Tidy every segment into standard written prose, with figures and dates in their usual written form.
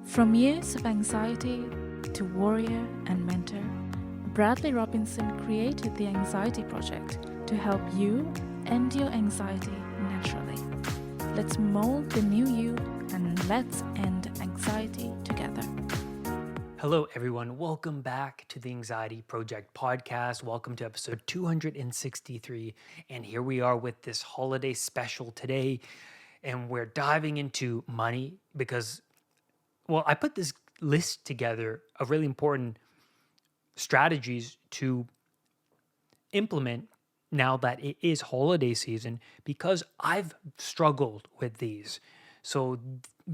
From years of anxiety to warrior and mentor, Bradley Robinson created the Anxiety Project to help you end your anxiety naturally. Let's mold the new you and let's end anxiety together. Hello, everyone. Welcome back to the Anxiety Project podcast. Welcome to episode 263. And here we are with this holiday special today. And we're diving into money because, I put this list together of really important strategies to implement now that it is holiday season because I've struggled with these. So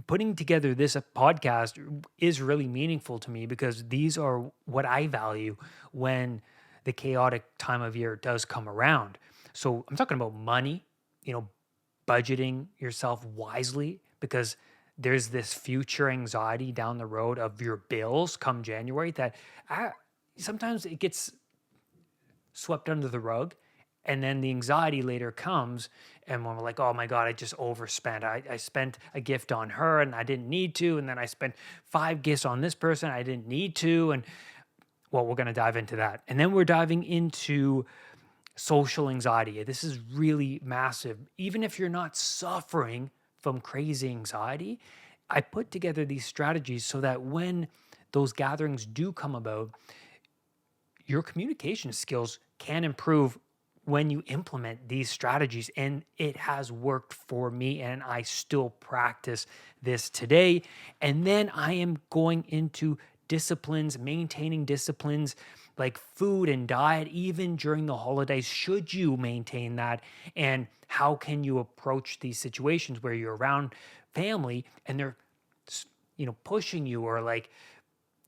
putting together this podcast is really meaningful to me because these are what I value when the chaotic time of year does come around. So I'm talking about money, budgeting yourself wisely because there's this future anxiety down the road of your bills come January that sometimes it gets swept under the rug. And then the anxiety later comes. And when we're like, oh my God, I just overspent. I spent a gift on her and I didn't need to. And then I spent 5 gifts on this person I didn't need to. And we're going to dive into that. And then we're diving into social anxiety. This is really massive. Even if you're not suffering from crazy anxiety, I put together these strategies so that when those gatherings do come about, your communication skills can improve when you implement these strategies. And it has worked for me, and I still practice this today. And then I am going into disciplines, maintaining disciplines like food and diet, even during the holidays. Should you maintain that? And how can you approach these situations where you're around family and they're, pushing you or like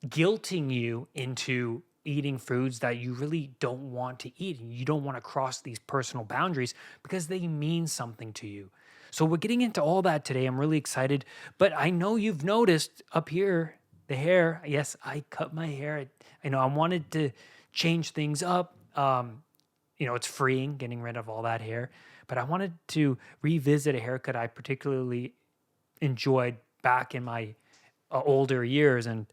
guilting you into eating foods that you really don't want to eat, and you don't want to cross these personal boundaries because they mean something to you. So we're getting into all that today. I'm really excited, but I know you've noticed up here the hair. Yes, I cut my hair. I wanted to change things up. It's freeing getting rid of all that hair, but I wanted to revisit a haircut I particularly enjoyed back in my older years, and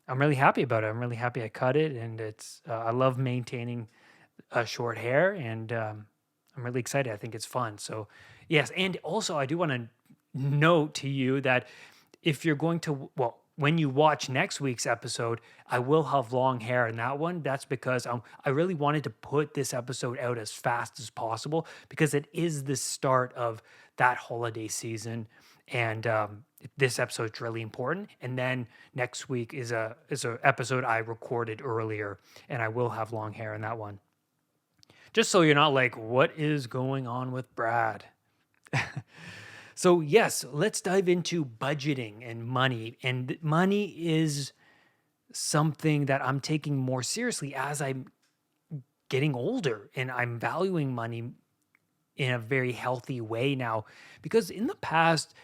I'm really happy about it. I'm really happy I cut it, and I love maintaining short hair, and I'm really excited. I think it's fun. So yes, and also I do want to note to you that if you're going to, when you watch next week's episode, I will have long hair in that one. That's because I really wanted to put this episode out as fast as possible because it is the start of that holiday season, and this episode is really important. And then next week is a episode I recorded earlier, and I will have long hair in that one. Just so you're not like, what is going on with Brad? So yes, let's dive into budgeting and money. And money is something that I'm taking more seriously as I'm getting older, and I'm valuing money in a very healthy way now. Because in the past,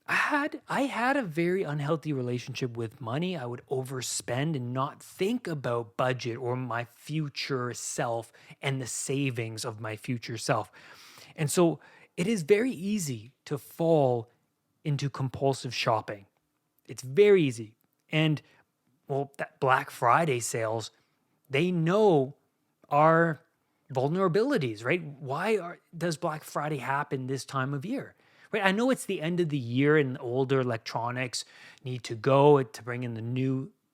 I had a very unhealthy relationship with money. I would overspend and not think about budget or my future self and the savings of my future self. And so it is very easy to fall into compulsive shopping. It's very easy. And that Black Friday sales, they know our vulnerabilities, right? Does Black Friday happen this time of year? Right? I know it's the end of the year and older electronics need to go to bring in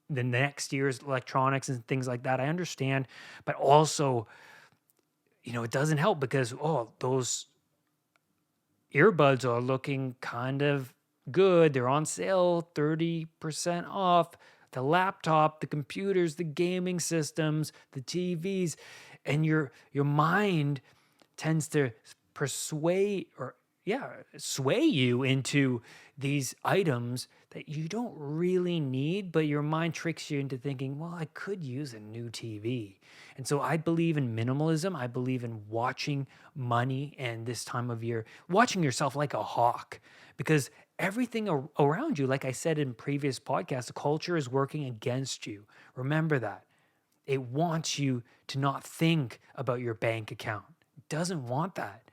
the next year's electronics and things like that. I understand, but also, it doesn't help because those earbuds are looking kind of good. They're on sale, 30% off. The laptop, the computers, the gaming systems, the TVs, and your mind tends to sway you into these items that you don't really need, but your mind tricks you into thinking, well, I could use a new TV. And so I believe in minimalism. I believe in watching money and this time of year, watching yourself like a hawk, because everything around you, like I said in previous podcasts, the culture is working against you. Remember that. It wants you to not think about your bank account. It doesn't want that.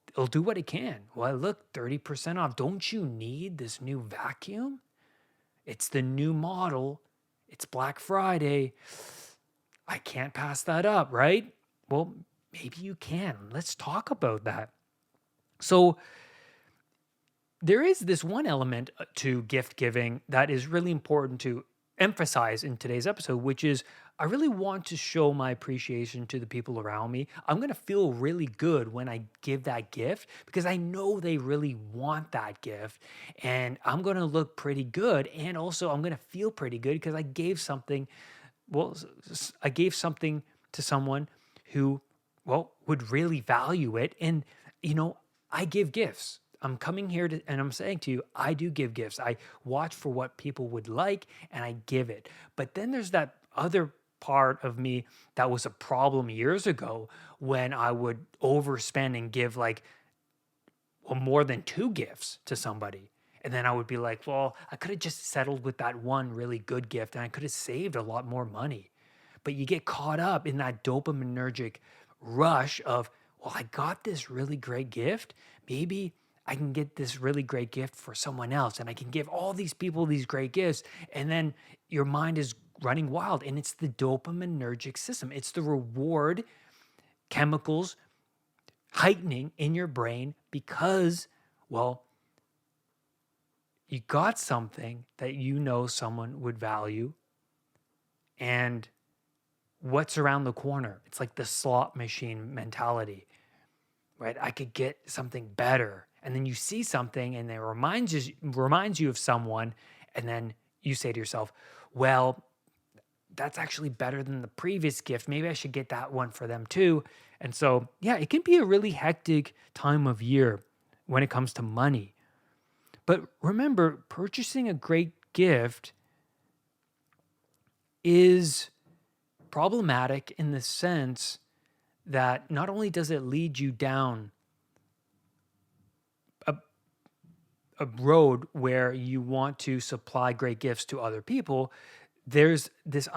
It'll do what it can. Well, look, 30% off. Don't you need this new vacuum? It's the new model. It's Black Friday. I can't pass that up, right? Well, maybe you can. Let's talk about that. So, there is this one element to gift giving that is really important to emphasize in today's episode, which is I really want to show my appreciation to the people around me. I'm going to feel really good when I give that gift because I know they really want that gift. And I'm going to look pretty good. And also, I'm going to feel pretty good because I gave something. I gave something to someone who, would really value it. And, I give gifts. I'm coming here and I'm saying to you, I do give gifts. I watch for what people would like and I give it. But then there's that other part of me that was a problem years ago when I would overspend and give like more than two gifts to somebody. And then I would be like, well, I could have just settled with that one really good gift and I could have saved a lot more money. But you get caught up in that dopaminergic rush of, well, I got this really great gift. Maybe I can get this really great gift for someone else and I can give all these people these great gifts. And then your mind is running wild. And it's the dopaminergic system, it's the reward chemicals heightening in your brain because, well, you got something that someone would value. And what's around the corner? It's like the slot machine mentality, right? I could get something better. And then you see something and it reminds you of someone. And then you say to yourself, well, that's actually better than the previous gift. Maybe I should get that one for them too. And so, yeah, it can be a really hectic time of year when it comes to money. But remember, purchasing a great gift is problematic in the sense that not only does it lead you down a road where you want to supply great gifts to other people, there's this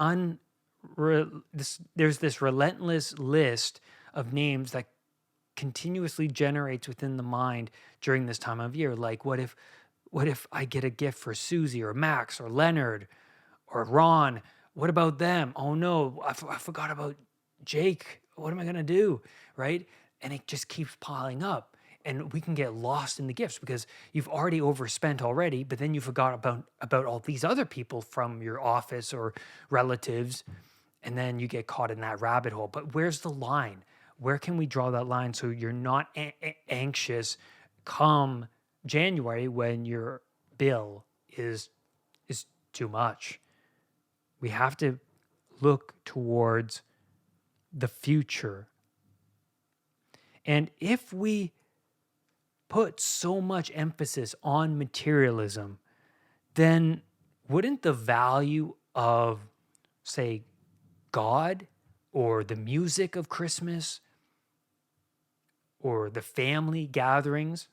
there's this relentless list of names that continuously generates within the mind during this time of year. Like, what if I get a gift for Susie or Max or Leonard or Ron? What about them? Oh no, I forgot about Jake. What am I gonna do? Right? And it just keeps piling up. And we can get lost in the gifts because you've already overspent already, but then you forgot about all these other people from your office or relatives, and then you get caught in that rabbit hole. But where's the line? Where can we draw that line so you're not anxious come January when your bill is too much? We have to look towards the future. And if we put so much emphasis on materialism, then wouldn't the value of, say, God or the music of Christmas or the family gatherings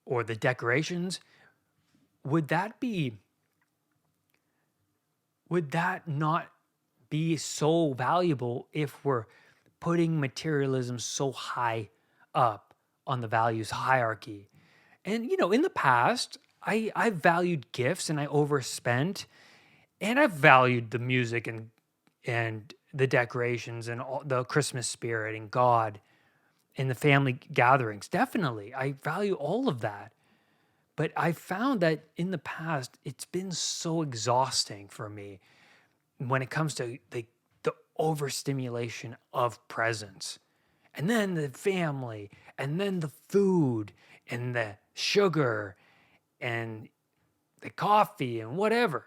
or the decorations, would that not be so valuable if we're putting materialism so high up on the values hierarchy? And in the past, I valued gifts and I overspent, and I've valued the music and the decorations and all the Christmas spirit and God and the family gatherings. Definitely, I value all of that. But I found that in the past, it's been so exhausting for me when it comes to the overstimulation of presents. And then the family, and then the food, and the sugar, and the coffee, and whatever,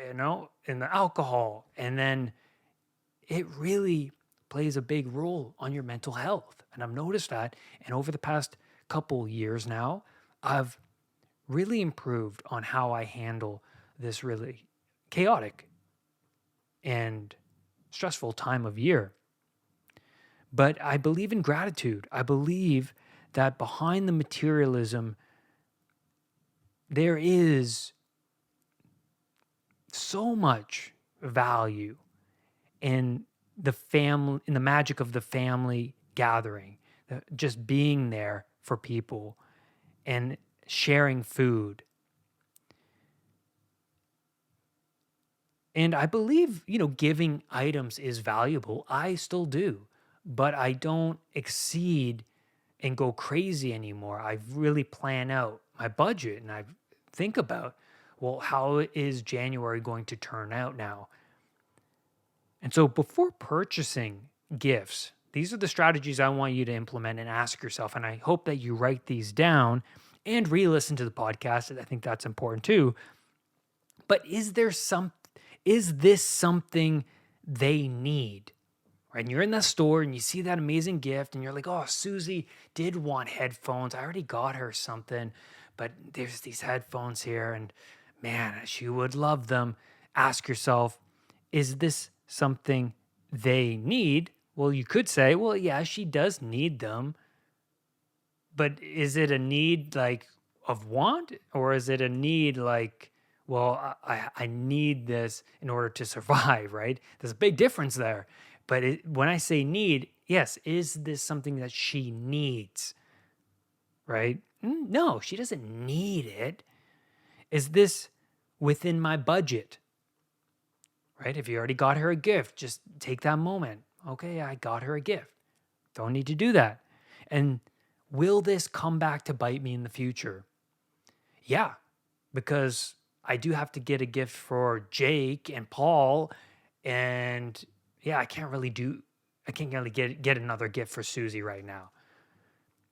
and the alcohol. And then it really plays a big role on your mental health. And I've noticed that. And over the past couple years now, I've really improved on how I handle this really chaotic and stressful time of year. But I believe in gratitude. I believe that behind the materialism, there is so much value in in the magic of the family gathering, just being there for people and sharing food. And I believe, giving items is valuable. I still do, but I don't exceed and go crazy anymore. I really plan out my budget and I think about, well, how is January going to turn out now? And so before purchasing gifts, these are the strategies I want you to implement and ask yourself. And I hope that you write these down and re listen to the podcast. I think that's important too. But is this something they need? Right? And you're in the store and you see that amazing gift and you're like, oh, Susie did want headphones. I already got her something, but there's these headphones here and man, she would love them. Ask yourself, is this something they need? Well, you could say, well, yeah, she does need them, but is it a need like of want or is it a need like, well, I need this in order to survive, right? There's a big difference there. But when I say need, yes, is this something that she needs, right? No, she doesn't need it. Is this within my budget, right? If you already got her a gift, just take that moment. Okay, I got her a gift. Don't need to do that. And will this come back to bite me in the future? Yeah, because I do have to get a gift for Jake and Paul. And yeah, I can't really get another gift for Susie right now.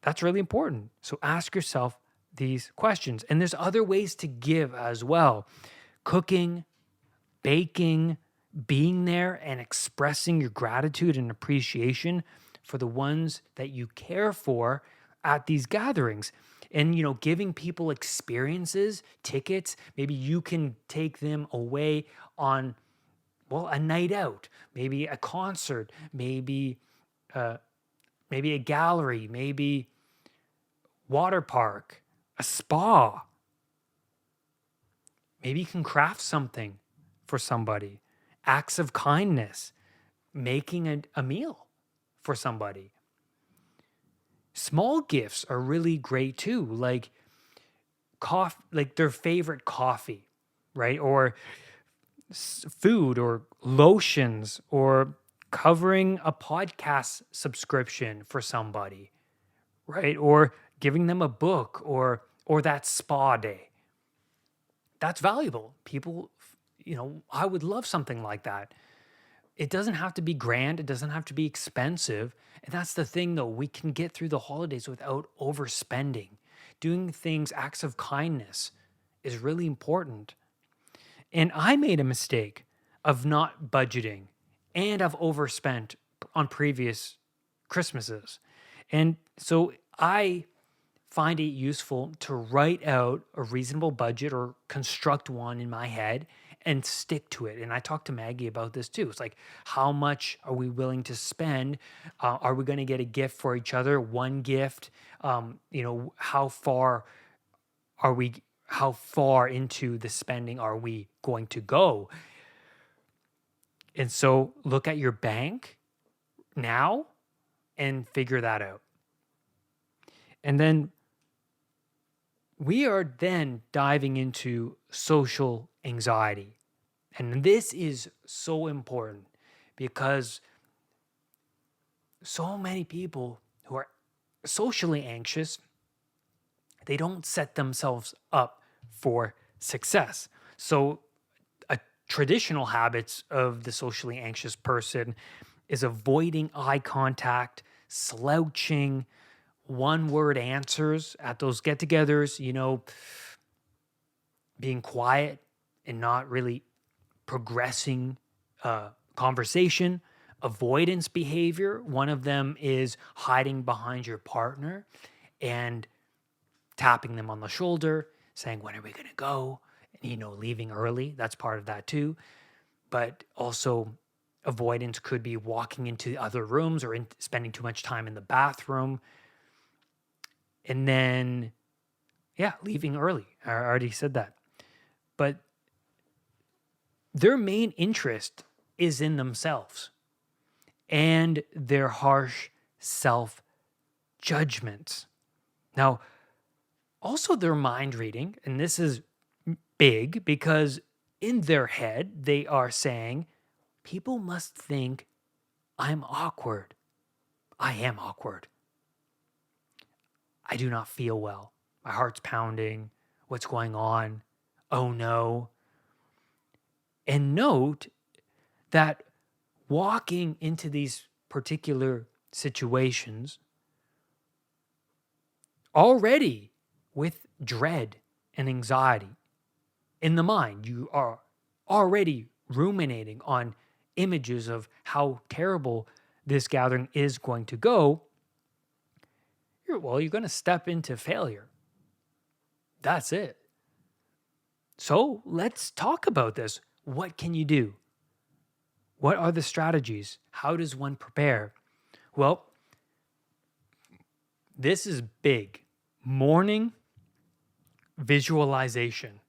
That's really important. So ask yourself these questions. And there's other ways to give as well. Cooking, baking, being there and expressing your gratitude and appreciation for the ones that you care for at these gatherings. And, giving people experiences, tickets, maybe you can take them away on, well, a night out, maybe a concert, uh, maybe a gallery, maybe water park, a spa. Maybe you can craft something for somebody, acts of kindness, making a meal for somebody. Small gifts are really great too, like coffee, like their favorite coffee, right? Or food or lotions or covering a podcast subscription for somebody, right? Or giving them a book or that spa day. That's valuable. People, I would love something like that. It doesn't have to be grand, it doesn't have to be expensive. And that's the thing though, we can get through the holidays without overspending. Doing things, acts of kindness is really important. And I made a mistake of not budgeting and I've overspent on previous Christmases. And so I find it useful to write out a reasonable budget or construct one in my head and stick to it. And I talked to Maggie about this too. It's like, how much are we willing to spend? Are we going to get a gift for each other? One gift? Are we, how far into the spending are we going to go? And so look at your bank now and figure that out. And then we are then diving into social anxiety. And this is so important because so many people who are socially anxious, they don't set themselves up for success. So a traditional habits of the socially anxious person is avoiding eye contact, slouching, one word answers at those get togethers, being quiet and not really progressing conversation, avoidance behavior. One of them is hiding behind your partner and tapping them on the shoulder, saying, when are we going to go? And, leaving early. That's part of that too. But also, avoidance could be walking into other rooms or spending too much time in the bathroom. And then, yeah, leaving early. I already said that. But their main interest is in themselves and their harsh self judgments. Now, also their mind reading, and this is big because in their head, they are saying, people must think I'm awkward. I am awkward. I do not feel well. My heart's pounding. What's going on? Oh no. And note that walking into these particular situations already with dread and anxiety in the mind, you are already ruminating on images of how terrible this gathering is going to go. You're going to step into failure. That's it. So let's talk about this. What can you do? What are the strategies? How does one prepare? Well, this is big. Morning visualization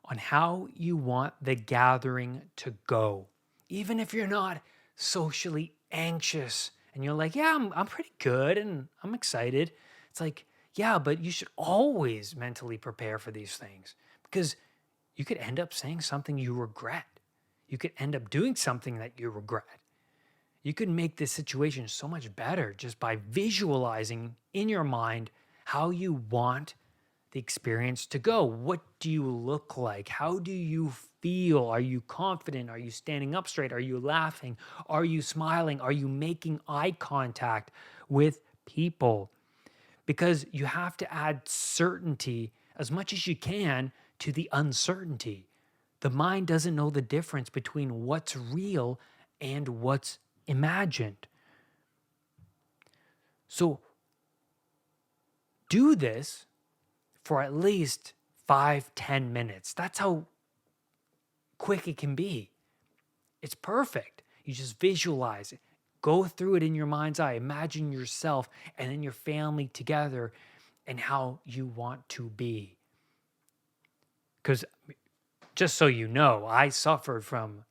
on how you want the gathering to go. Even if you're not socially anxious and you're like, yeah, I'm pretty good and I'm excited. It's like, yeah, but you should always mentally prepare for these things because you could end up saying something you regret. You could end up doing something that you regret. You could make this situation so much better just by visualizing in your mind how you want the experience to go. What do you look like? How do you feel? Are you confident? Are you standing up straight? Are you laughing? Are you smiling? Are you making eye contact with people? Because you have to add certainty as much as you can to the uncertainty. The mind doesn't know the difference between what's real and what's imagined. So do this for at least 5-10 minutes. That's how quick it can be. It's perfect. You just visualize it. Go through it in your mind's eye. Imagine yourself and then your family together and how you want to be. Because just so you know, I suffered from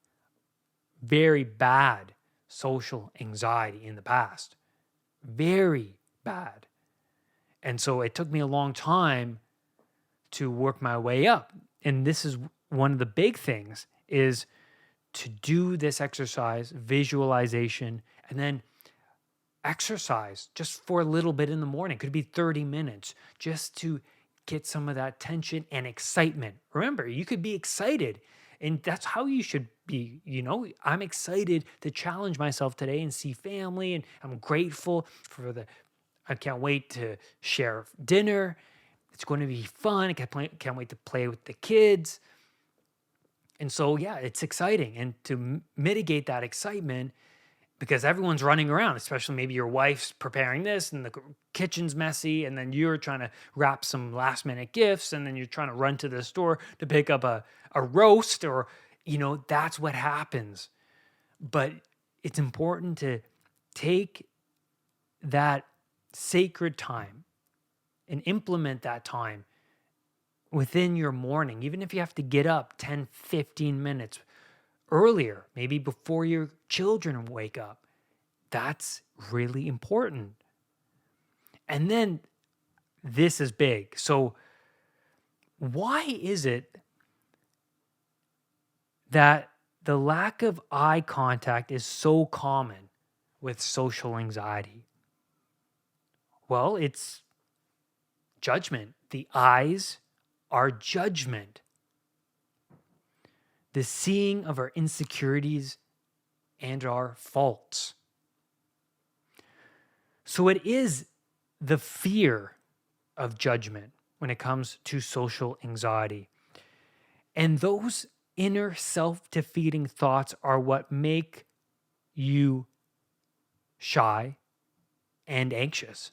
very bad social anxiety in the past. Very bad. And so it took me a long time to work my way up. And this is one of the big things is to do this exercise, visualization, and then exercise just for a little bit in the morning. Could be 30 minutes just to get some of that tension and excitement. Remember, you could be excited and that's how you should be. I'm excited to challenge myself today and see family, and I'm grateful I can't wait to share dinner. It's going to be fun. I can't wait to play with the kids. And so, yeah, it's exciting. And to mitigate that excitement, because everyone's running around, especially maybe your wife's preparing this and the kitchen's messy, and then you're trying to wrap some last minute gifts, and then you're trying to run to the store to pick up a roast, or, that's what happens. But it's important to take that sacred time and implement that time within your morning, even if you have to get up 10, 15 minutes earlier, maybe before your children wake up. That's really important. And then this is big. So why is it that the lack of eye contact is so common with social anxiety? Well, it's judgment. The eyes are judgment. The seeing of our insecurities and our faults. So it is the fear of judgment when it comes to social anxiety. And those inner self-defeating thoughts are what make you shy and anxious.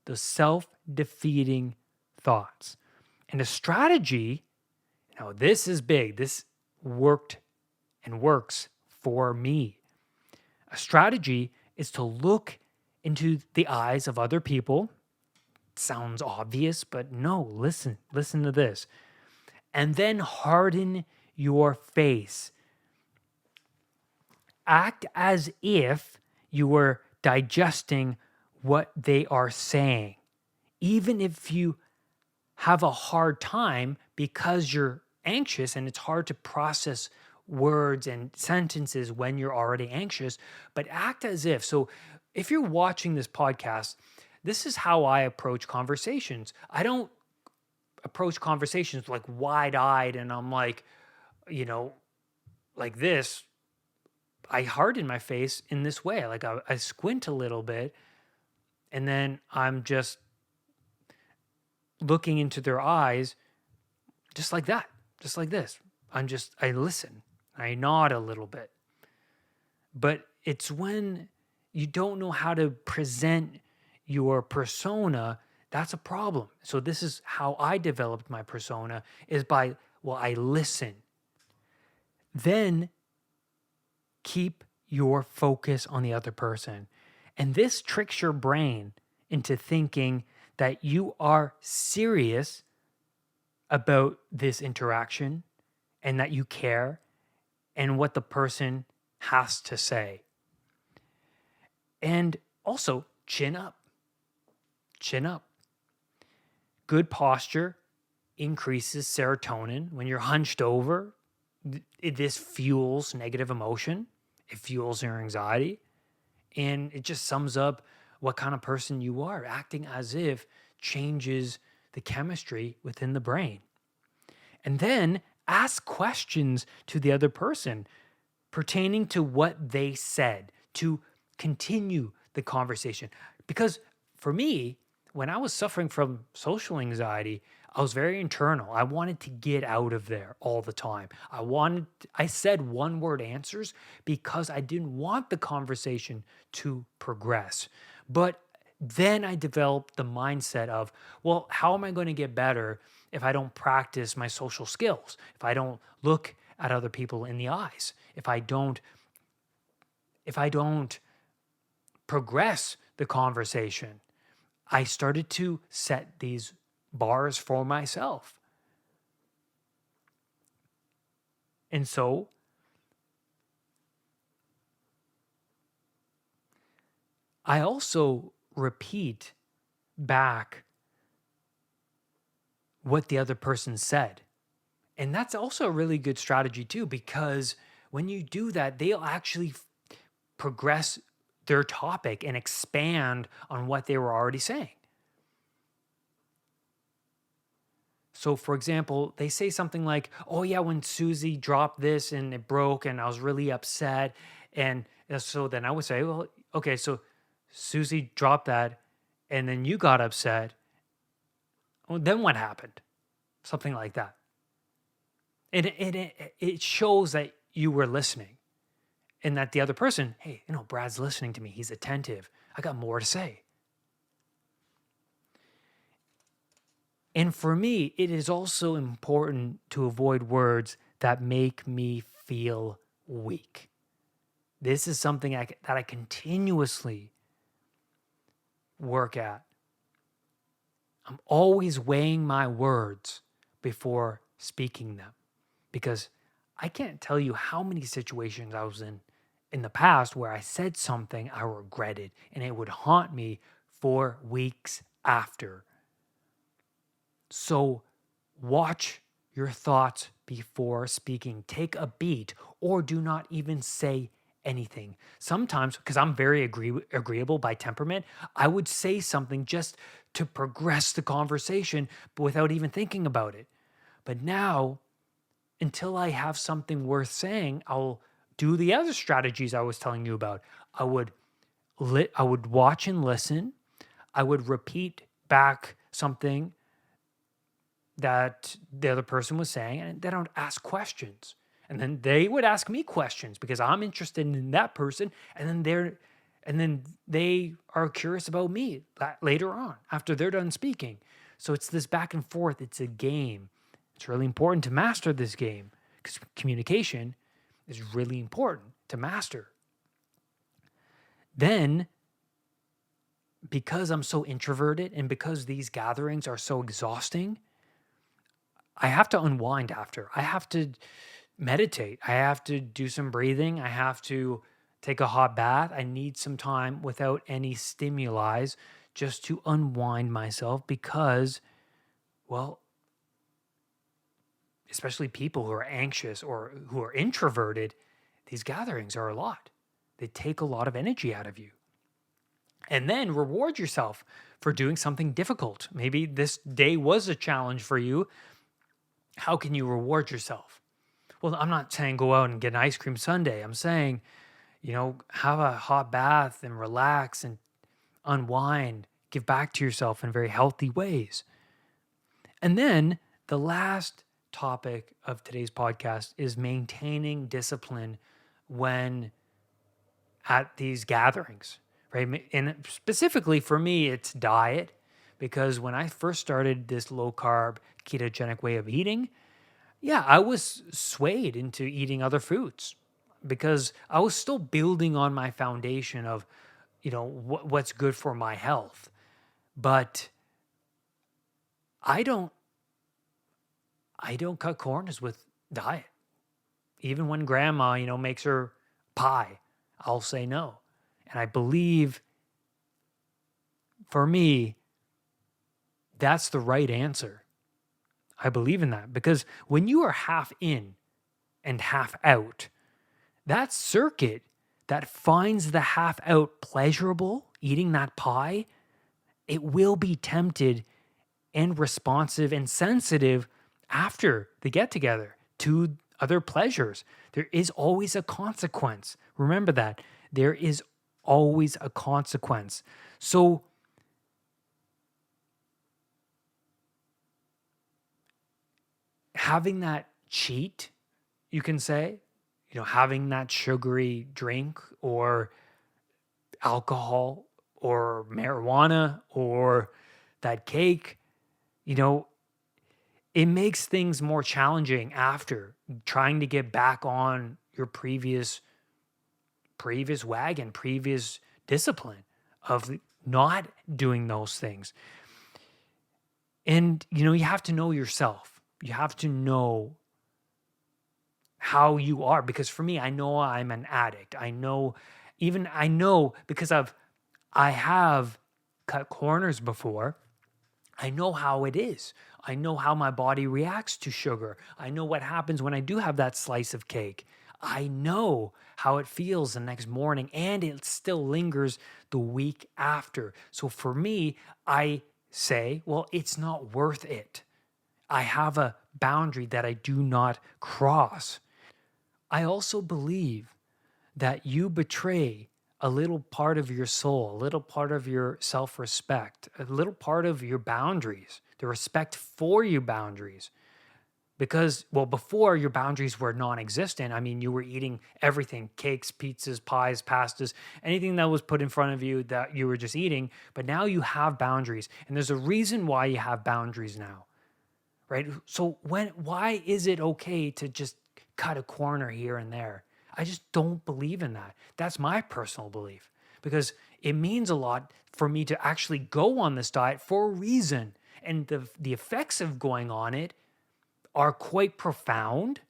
The self-defeating thoughts. And a strategy, now this is big. This worked and works for me. A strategy is to look into the eyes of other people. It sounds obvious, but no, listen to this. And then harden your face. Act as if you were digesting what they are saying. Even if you have a hard time because you're anxious and it's hard to process words and sentences when you're already anxious, but act as if. So if you're watching this podcast, this is how I approach conversations. I don't approach conversations like wide-eyed and I'm like, you know, like this. I harden my face in this way. Like I squint a little bit and then I'm just looking into their eyes just like that, just like this. I listen, I nod a little bit. But it's when you don't know how to present your persona, that's a problem. So this is how I developed my persona is by, well, I listen. Then keep your focus on the other person. And this tricks your brain into thinking that you are serious about this interaction and that you care and what the person has to say. And also, chin up. Chin up. Good posture increases serotonin. When you're hunched over, this fuels negative emotion. It fuels your anxiety. And it just sums up what kind of person you are. Acting as if changes the chemistry within the brain. And then ask questions to the other person pertaining to what they said to continue the conversation. Because for me, when I was suffering from social anxiety, I was very internal. I wanted to get out of there all the time. I said one word answers because I didn't want the conversation to progress. But then I developed the mindset of, well, how am I going to get better if I don't practice my social skills? If I don't look at other people in the eyes? If I don't progress the conversation? I started to set these bars for myself. And so I also repeat back what the other person said. And that's also a really good strategy too, because when you do that, they'll actually progress their topic and expand on what they were already saying. So, for example, they say something like, oh, yeah, when Susie dropped this and it broke and I was really upset. And so then I would say, well, okay, so Susie dropped that and then you got upset. Well, then what happened? Something like that. It shows that you were listening and that the other person, hey, Brad's listening to me. He's attentive. I got more to say. And for me, it is also important to avoid words that make me feel weak. This is something that I continuously work at. I'm always weighing my words before speaking them because I can't tell you how many situations I was in the past where I said something I regretted and it would haunt me for weeks after. So watch your thoughts before speaking. Take a beat or do not even say anything. Sometimes, because I'm very agreeable by temperament, I would say something just to progress the conversation, but without even thinking about it. But now, until I have something worth saying, I'll do the other strategies I was telling you about. I would watch and listen. I would repeat back something that the other person was saying, and then I would ask questions. And then they would ask me questions because I'm interested in that person, and then they are curious about me later on after they're done speaking. So it's this back and forth. It's a game. It's really important to master this game because communication is really important to master. Then, because I'm so introverted and because these gatherings are so exhausting, I have to unwind after. I have to meditate. I have to do some breathing. I have to take a hot bath. I need some time without any stimuli just to unwind myself because, well, especially people who are anxious or who are introverted, these gatherings are a lot. They take a lot of energy out of you. And then reward yourself for doing something difficult. Maybe this day was a challenge for you. How can you reward yourself? Well, I'm not saying go out and get an ice cream sundae. I'm saying, have a hot bath and relax and unwind, give back to yourself in very healthy ways. And then the last topic of today's podcast is maintaining discipline when at these gatherings, right? And specifically for me, it's diet, because when I first started this low carb ketogenic way of eating, yeah, I was swayed into eating other foods because I was still building on my foundation of, what's good for my health. But I don't cut corners with diet. Even when grandma, makes her pie, I'll say no. And I believe for me, that's the right answer. I believe in that because when you are half in and half out, that circuit that finds the half out pleasurable, eating that pie, it will be tempted and responsive and sensitive after the get together to other pleasures. There is always a consequence. Remember that. There is always a consequence. So having that cheat, you can say, having that sugary drink or alcohol or marijuana or that cake, it makes things more challenging after trying to get back on your previous wagon, previous discipline of not doing those things. And, you have to know yourself. You have to know how you are. Because for me, I know I'm an addict. I know because I have cut corners before. I know how it is. I know how my body reacts to sugar. I know what happens when I do have that slice of cake. I know how it feels the next morning, and it still lingers the week after. So for me, I say, well, it's not worth it. I have a boundary that I do not cross. I also believe that you betray a little part of your soul, a little part of your self-respect, a little part of your boundaries, the respect for your boundaries. Because, well, before your boundaries were non-existent, I mean, you were eating everything, cakes, pizzas, pies, pastas, anything that was put in front of you that you were just eating. But now you have boundaries. And there's a reason why you have boundaries now, right? So why is it okay to just cut a corner here and there? I just don't believe in that. That's my personal belief, because it means a lot for me to actually go on this diet for a reason. And the effects of going on it are quite profound.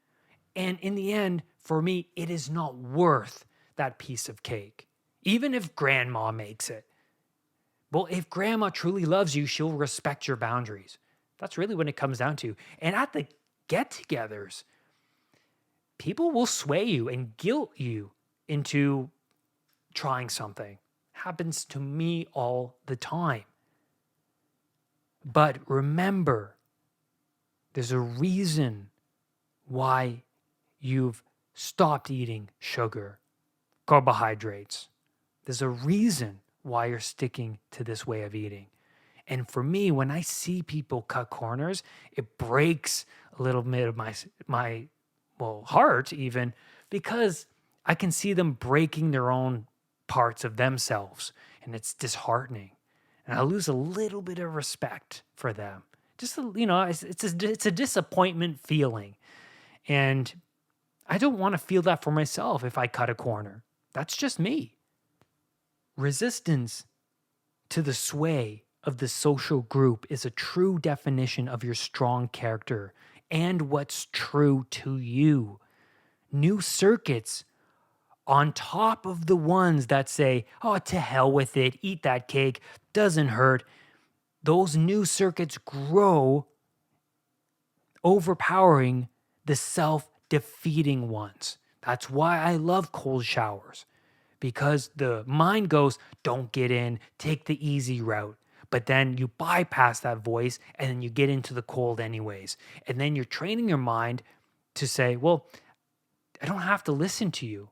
And in the end, for me, it is not worth that piece of cake, even if grandma makes it. Well, if grandma truly loves you, she'll respect your boundaries. That's really what it comes down to. And at the get-togethers, people will sway you and guilt you into trying something. Happens to me all the time. But remember, there's a reason why you've stopped eating sugar, carbohydrates. There's a reason why you're sticking to this way of eating. And for me, when I see people cut corners, it breaks a little bit of my heart even, because I can see them breaking their own parts of themselves, and it's disheartening. And I lose a little bit of respect for them. Just, it's a disappointment feeling. And I don't want to feel that for myself if I cut a corner. That's just me. Resistance to the sway of the social group is a true definition of your strong character and what's true to you. New circuits on top of the ones that say, oh, to hell with it, eat that cake, doesn't hurt. Those new circuits grow, overpowering the self-defeating ones. That's why I love cold showers, because the mind goes, don't get in, take the easy route. But then you bypass that voice and then you get into the cold anyways. And then you're training your mind to say, well, I don't have to listen to you.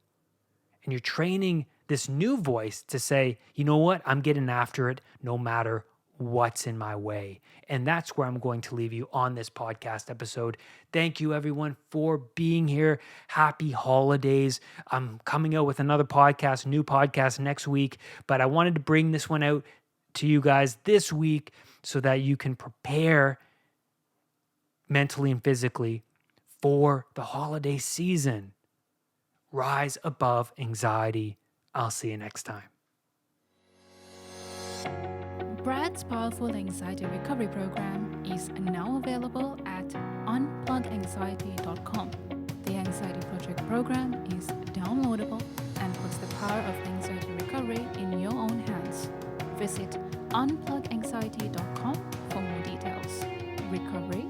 And you're training this new voice to say, you know what? I'm getting after it no matter what's in my way. And that's where I'm going to leave you on this podcast episode. Thank you, everyone, for being here. Happy holidays. I'm coming out with another podcast, new podcast next week, but I wanted to bring this one out to you guys this week so that you can prepare mentally and physically for the holiday season. Rise above anxiety. I'll see you next time. Brad's Powerful Anxiety Recovery Program is now available at unpluganxiety.com. The Anxiety Project program is downloadable and puts the power of anxiety recovery in your own hands. Visit unpluganxiety.com for more details. Recovery